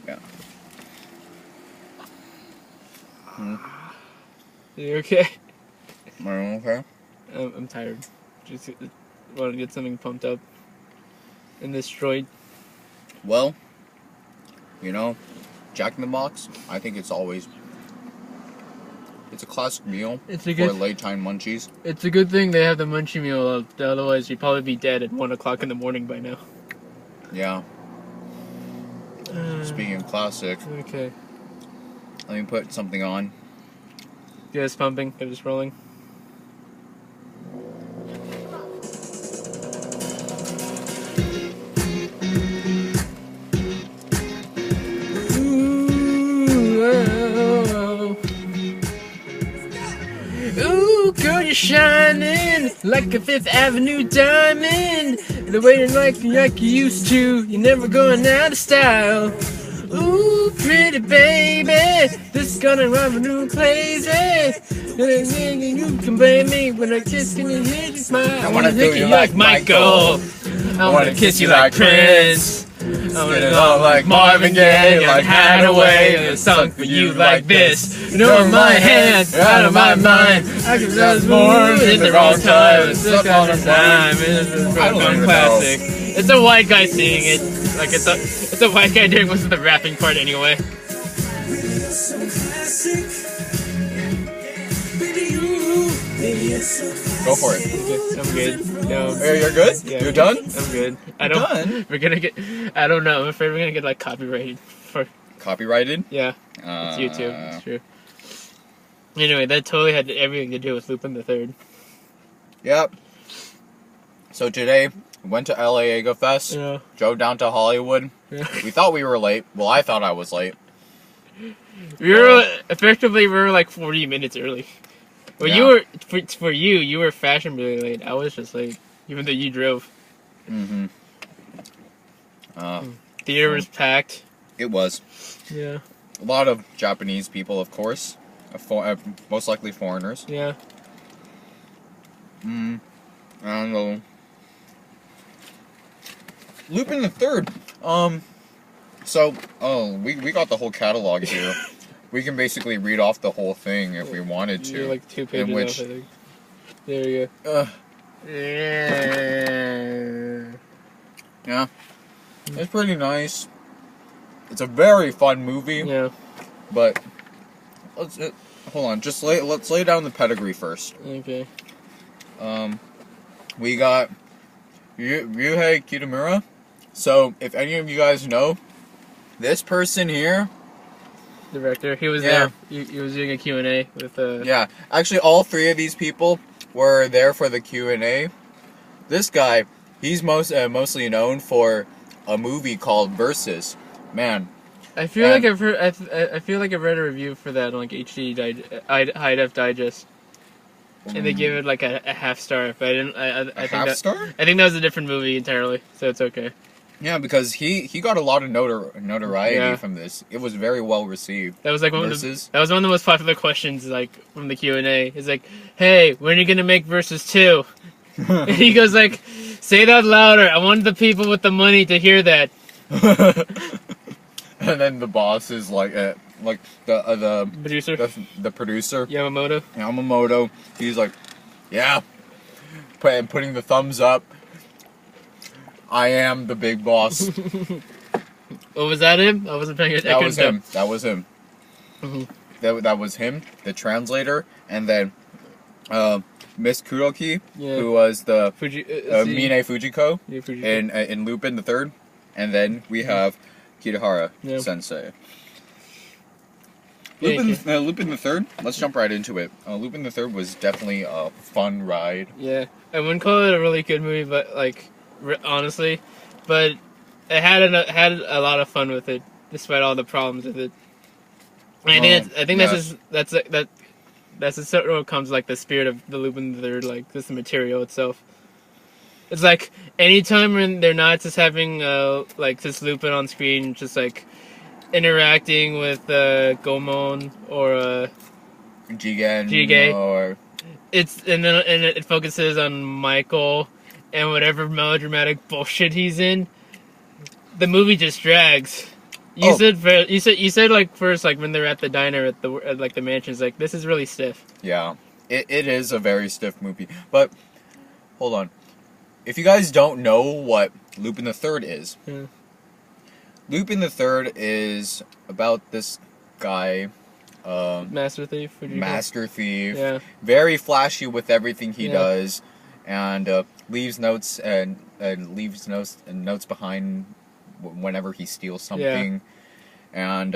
Yeah. You okay? Am I okay? I'm tired. Just want to get something pumped up in this droid. Well, you know, Jack in the Box, I think it's a classic meal It's a for good. late time munchies. It's a good thing they have the munchie meal up. Otherwise, you'd probably be dead at 1 o'clock in the morning by now. Yeah. Speaking of classic, Okay. let me put something on. Get us pumping. Get us rolling. Ooh, girl, you're shining like a Fifth Avenue diamond. The way you like you used to, you're never going out of style. Ooh, pretty baby, this is gonna drive you crazy. You can blame me when I kiss you and you smile. I wanna kiss you like Michael. I wanna kiss you like Prince. I wanna go like Marvin Gaye, like Hathaway, a song for you like this. You know, in my hand, out of my mind. I can just born in the wrong time. It's just on a time. It's a classic. It's a white guy singing it. Like it's a white guy doing most of the rapping part anyway. Go for it. I'm good. No. You're good? Yeah, You're done? I'm good. Done? We're gonna get. I don't know. I'm afraid we're gonna get like copyrighted for. Copyrighted? Yeah. It's YouTube. It's true. Anyway, that totally had everything to do with Lupin the Third. Yep. So today, we went to LA Ego Fest. Yeah. Drove down to Hollywood. Yeah. We thought we were late. Well, I thought I was late. We were like 40 minutes early. Well, Yeah. you were for you were fashionably late. I was just late, even though you drove. Mm-hmm. Theater was packed. It was. Yeah. A lot of Japanese people, of course. Most likely foreigners. Yeah. I don't know. Lupin the Third. We got the whole catalog here. We can basically read off the whole thing if we wanted to. You're like 2 pages in which, off, I think. There you go. Yeah. It's pretty nice. It's a very fun movie. Yeah. But hold on. Let's lay down the pedigree first. Okay. We got Ryuhei Kitamura. So, if any of you guys know, this person here... Director. He was Yeah. there. He was doing a Q&A with... Yeah. Actually, all three of these people were there for the Q&A. This guy, he's mostly known for a movie called Versus. Man. I feel like I've heard... I feel like I've read a review for that on like High Def Digest. And they give it like a half star, but I didn't. I think star? I think that was a different movie entirely, so it's okay. Yeah, because he got a lot of notoriety from this. It was very well received. That was like one of the most popular questions, like from the Q&A. It's like, "Hey, when are you gonna make Versus 2?" And he goes like, "Say that louder. I want the people with the money to hear that." And then the boss is like the Producer. the producer Yamamoto. He's like, yeah, putting the thumbs up. I am the big boss. Oh, was that him? I wasn't paying attention. That was him. Mm-hmm. That was him, the translator, and then Miss Kuroki, who was the Mine Fujiko in Lupin the Third, and then we have Kitahara Sensei. Lupin the Third. Let's jump right into it. Lupin the Third was definitely a fun ride. Yeah, I wouldn't call it a really good movie, but like honestly, but it had a lot of fun with it, despite all the problems with it. And I think that's sort of comes like the spirit of the Lupin the Third, like just the material itself. It's like anytime when they're not just having like this Lupin on screen, just like interacting with Gomon or Jige, or and it focuses on Michael and whatever melodramatic bullshit he's in. The movie just drags. You said like first, like when they're at the diner at like the mansions, like this is really stiff. Yeah, it is a very stiff movie. But hold on, if you guys don't know what Lupin the Third is, Lupin the Third is about this guy, Master Thief. Master Thief. Yeah. Very flashy with everything he does, and leaves notes and leaves notes behind whenever he steals something, and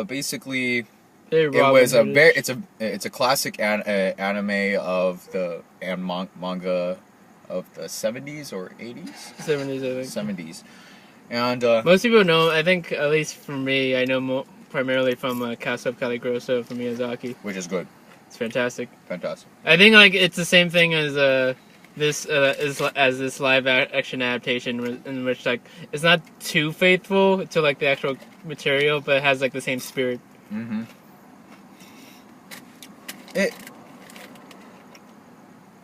basically it's a classic anime of the manga of the 70s or 80s? 70s, I think. 70s. And most people know, I think, at least for me, I know primarily from Castle of Cagliostro from Miyazaki. Which is good. It's fantastic. Fantastic. I think like it's the same thing as this live action adaptation in which like it's not too faithful to like the actual material, but it has like the same spirit. Mm-hmm.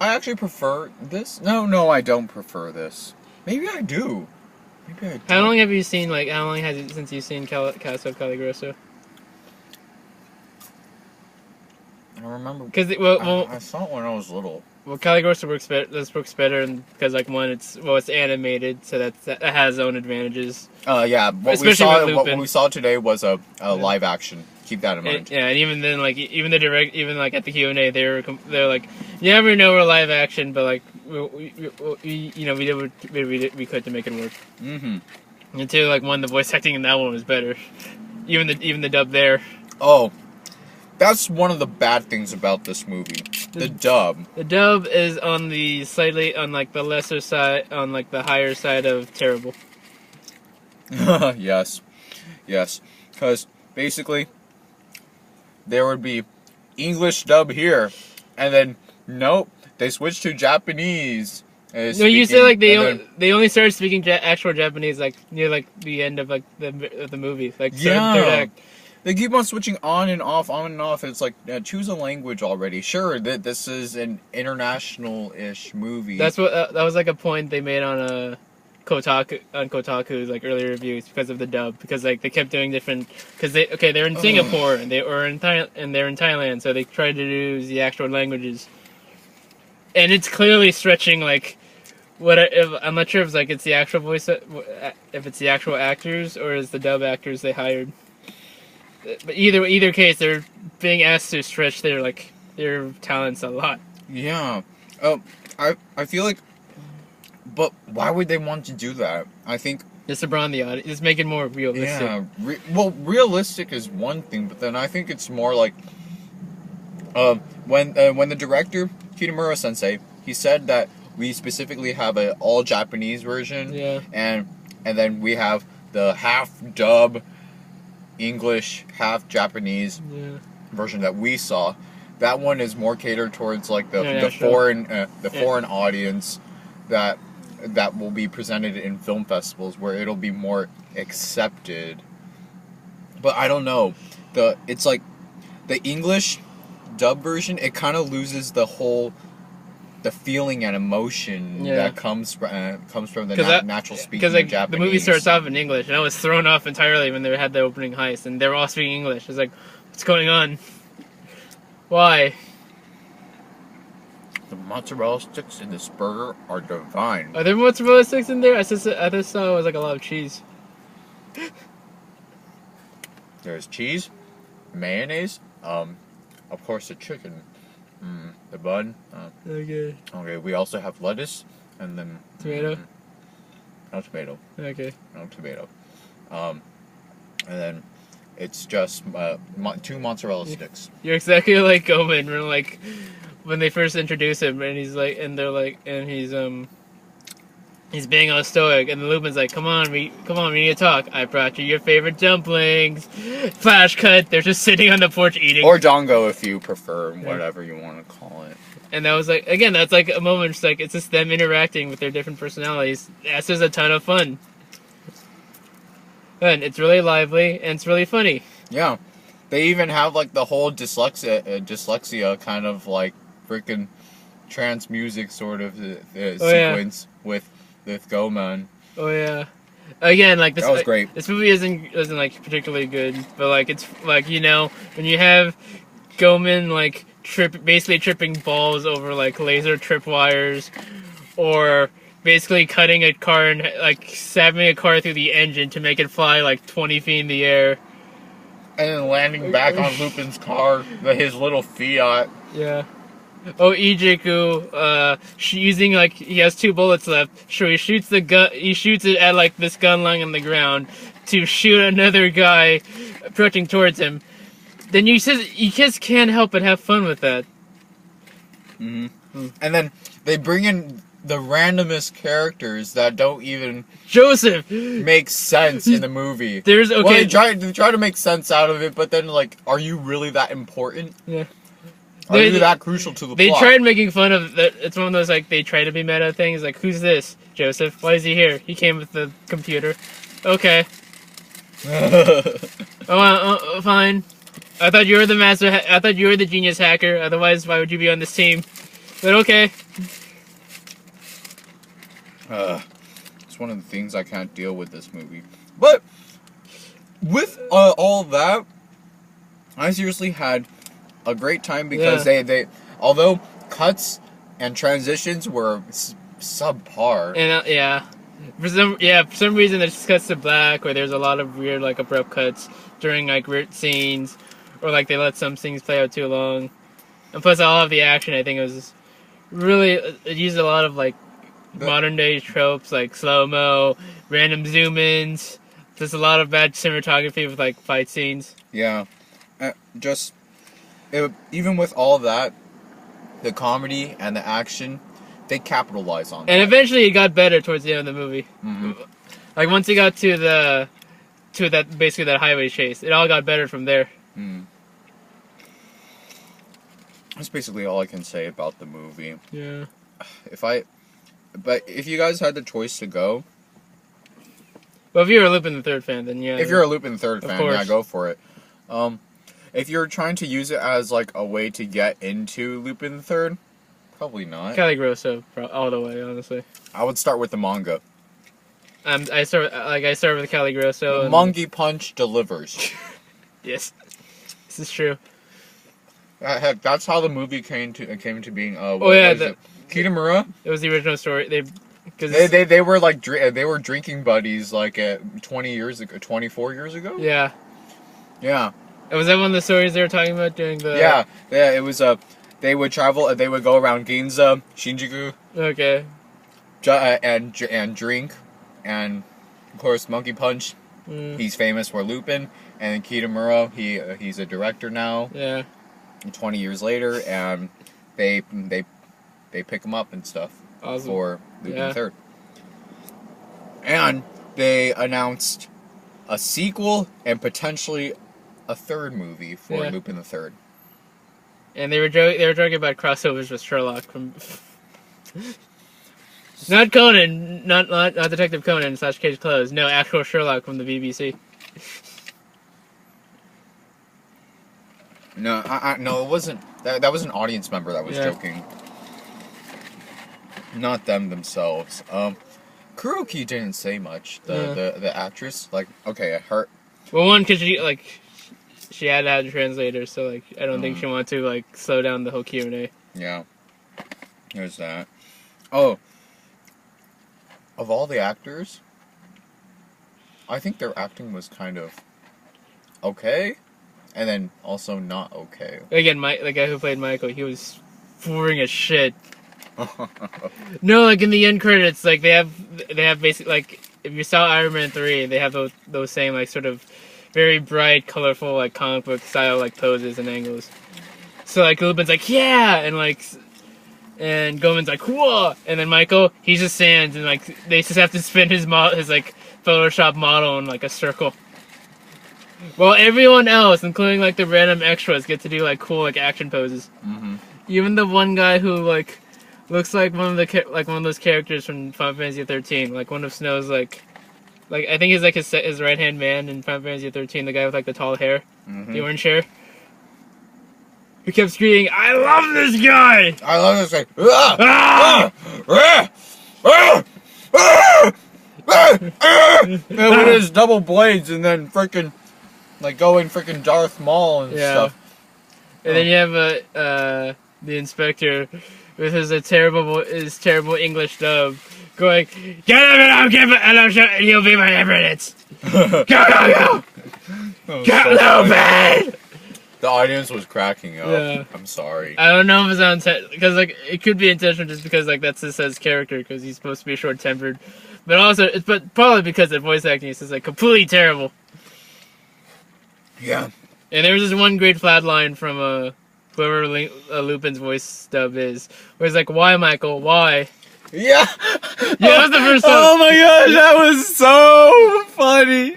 I actually prefer this. No, I don't prefer this. Maybe I do. Maybe I do. How long have you seen? Like, how long has it since you've seen Castle of Cagliostro? I don't remember. Because I saw it when I was little. Well, Cagliostro works better because like one, it's animated, so that has its own advantages. Yeah. What we saw today was a live action. Keep that in mind. And even then, like even like at the Q&A, they're like, you never know we're live action, but like we did what we could to make it work. Mm-hmm. Until like the voice acting in that one was better, even the dub there. Oh, that's one of the bad things about this movie. The dub. The dub is on the lesser side, on like the higher side of terrible. Yes, because basically there would be English dub here, and then nope, they switched to Japanese. No, you say like they only started speaking actual Japanese like near like the end of like the movie, like third act. They keep on switching on and off. It's like, choose a language already. Sure, this is an international-ish movie. That's what that was like a point they made on Kotaku's like earlier reviews because of the dub, because like they kept doing different, because they're in Singapore and they're in Thailand, so they tried to use the actual languages, and it's clearly stretching like I'm not sure if it's the actual voice, if it's the actual actors or is the dub actors they hired. But either case, they're being asked to stretch their talents a lot. Yeah. I feel like, but why would they want to do that? I think just to broaden the audience, just make it more realistic. Yeah. Realistic is one thing, but then I think it's more like when the director Kitamura Sensei, he said that we specifically have an all Japanese version. Yeah. And then we have the half dub English, half Japanese version that we saw. That one is more catered towards like the foreign audience that will be presented in film festivals where it'll be more accepted. But I don't know. It's like the English dub version, it kind of loses the feeling and emotion that comes from the natural speaking of Japanese. The movie starts off in English, and I was thrown off entirely when they had the opening heist, and they were all speaking English. I was like, what's going on? Why? The mozzarella sticks in this burger are divine. Are there mozzarella sticks in there? I just saw it was like a lot of cheese. There's cheese, mayonnaise, of course the chicken. The bun. Okay. Okay, we also have lettuce, and then... Tomato? No tomato. Okay. No tomato. And then it's just 2 mozzarella sticks. You're exactly like Omen, when they first introduce him, and he's being all stoic, and Lupin's like, come on, we need to talk. I brought you your favorite dumplings. Flash cut, they're just sitting on the porch eating. Or dongo if you prefer, whatever you want to call it. And that was like, again, that's like a moment, just like, it's just them interacting with their different personalities. That's just a ton of fun. And it's really lively, and it's really funny. Yeah. They even have like the whole dyslexia kind of like freaking trance music sort of sequence with Goman. Oh yeah, Again, like this. That was great. This movie isn't like particularly good, but like it's like when you have Goman like basically tripping balls over like laser tripwires, or basically cutting a car and like stabbing a car through the engine to make it fly like 20 feet in the air, and then landing back on Lupin's car, his little Fiat. Yeah. Oh, Ijiku, using like he has 2 bullets left, so he shoots the gun. He shoots it at like this gun lying on the ground to shoot another guy approaching towards him. Then you just can't help but have fun with that. And then they bring in the randomest characters that don't even make sense in the movie. Well, they try to make sense out of it, but then like, are you really that important? Yeah. Are you that crucial to the plot? They tried making fun of that. It's one of those like they try to be meta things. Like, who's this? Joseph. Why is he here? He came with the computer. Okay. Fine. I thought you were the master. I thought you were the genius hacker. Otherwise, why would you be on this team? But okay. It's one of the things I can't deal with this movie. But with all that, I seriously had a great time because they although cuts and transitions were subpar. And for some reason it just cuts to black, or there's a lot of weird like abrupt cuts during like weird scenes, or like they let some things play out too long. And plus all of the action, I think it was really, it used a lot of like modern day tropes like slow-mo, random zoom-ins. There's a lot of bad cinematography with like fight scenes. Yeah. Even with all of that, the comedy and the action, they capitalize on that. And eventually it got better towards the end of the movie. Like once he got to that basically that highway chase, it all got better from there. That's basically all I can say about the movie. Yeah. But if you guys had the choice to go, well, if you're a Lupin the Third fan, then yeah. If you're a Lupin the Third fan, yeah, go for it. If you're trying to use it as like a way to get into Lupin the Third, probably not. Caligrosso, all the way, honestly. I would start with the manga. I start with Caligrosso. Monkey Punch delivers. Yes, this is true. Heck, that's how the movie came to being. Kitamura. It was the original story. They were like they were drinking buddies like 24 years ago. Yeah. Yeah. Was that one of the stories they were talking about during the? Yeah. It was they would travel. They would go around Ginza, Shinjuku. Okay. And drink, and of course Monkey Punch. He's famous for Lupin, and Kitamura. He's a director now. Yeah. 20 years later, and they pick him up and stuff. Awesome. For Lupin the Third. And they announced a sequel and potentially a third movie for Lupin the Third. And they were joking about crossovers with Sherlock from not Conan, not Detective Conan / Case Closed. No, actual Sherlock from the BBC. No, no, it wasn't. That was an audience member that was joking. Not them themselves. Kuroki didn't say much. The actress, like, okay, it hurt. Well, one, because she had to have a translator, so like I don't think she wanted to like slow down the whole Q&A. Yeah, there's that. Oh, of all the actors, I think their acting was kind of okay, and then also not okay. Again, the guy who played Michael, he was boring as shit. No, like in the end credits, like they have basically like if you saw Iron Man 3, they have those same like sort of very bright, colorful like comic book style like poses and angles. So like Lupin's like yeah, and Goman's like whoa, and then Michael he just stands and like they just have to spin his like Photoshop model in like a circle. Well, everyone else, including like the random extras, get to do like cool like action poses. Even the one guy who like looks like one of those characters from Final Fantasy 13, like one of Snow's like I think he's like his right hand man in Final Fantasy 13, the guy with like the tall hair, the orange hair. Who kept screaming, "I love this guy! I love this guy!" with his double blades, and then freaking like going freaking Darth Maul and stuff. And then you have the inspector with his terrible English dub going, "Get him and and he'll be my evidence. Go! Lupin!" The audience was cracking up. Yeah. I'm sorry. I don't know if it's on because like it could be intentional just because like that's his character because he's supposed to be short-tempered, but also but probably because the voice acting is just like completely terrible. Yeah. And there was this one great flat line from whoever Lupin's voice dub is, where he's like, "Why, Michael? Why?" Yeah. That was the first time. Oh my gosh, that was so funny.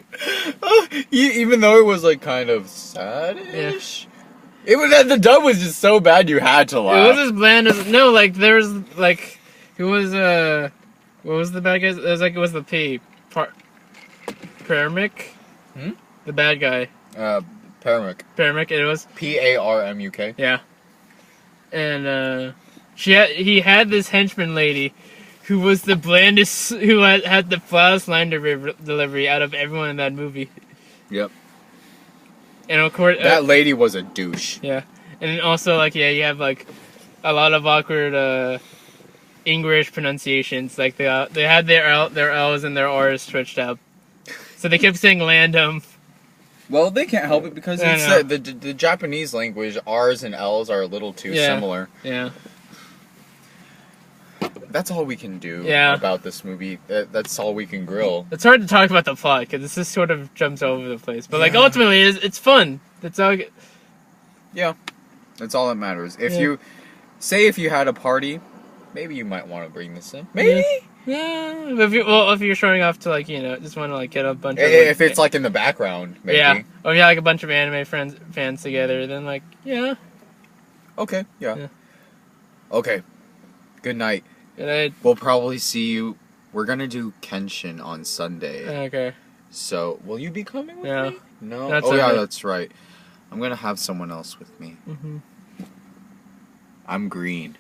Even though it was like kind of sad-ish. Yeah. It was the dub was just so bad you had to laugh. It was as bland as like there was like it was what was the bad guy? It was like it was the P. Parmic? The bad guy. Parmic. Parmic, it was Parmuk. Yeah. And he had this henchman lady who was the blandest, who had the flattest line delivery out of everyone in that movie. Yep. And of course that lady was a douche. Yeah. And also like you have like a lot of awkward English pronunciations. Like they had their L's and their R's switched up. So they kept saying Landum. Well, they can't help it because it's the Japanese language, R's and L's are a little too similar. Yeah. That's all we can do about this movie. That's all we can grill. It's hard to talk about the plot because this just sort of jumps all over the place. But like ultimately, it's fun. That's all. Yeah, that's all that matters. If you had a party, maybe you might want to bring this in. Maybe. Yeah. If you're showing off to like just want to like get a bunch of if it's like in the background, maybe. Yeah. Or like a bunch of anime fans together, then like Okay. Yeah. Okay. Good night. Good night. We'll probably see you. We're gonna do Kenshin on Sunday. Okay. So, will you be coming with me? No. That's right. I'm gonna have someone else with me. I'm green.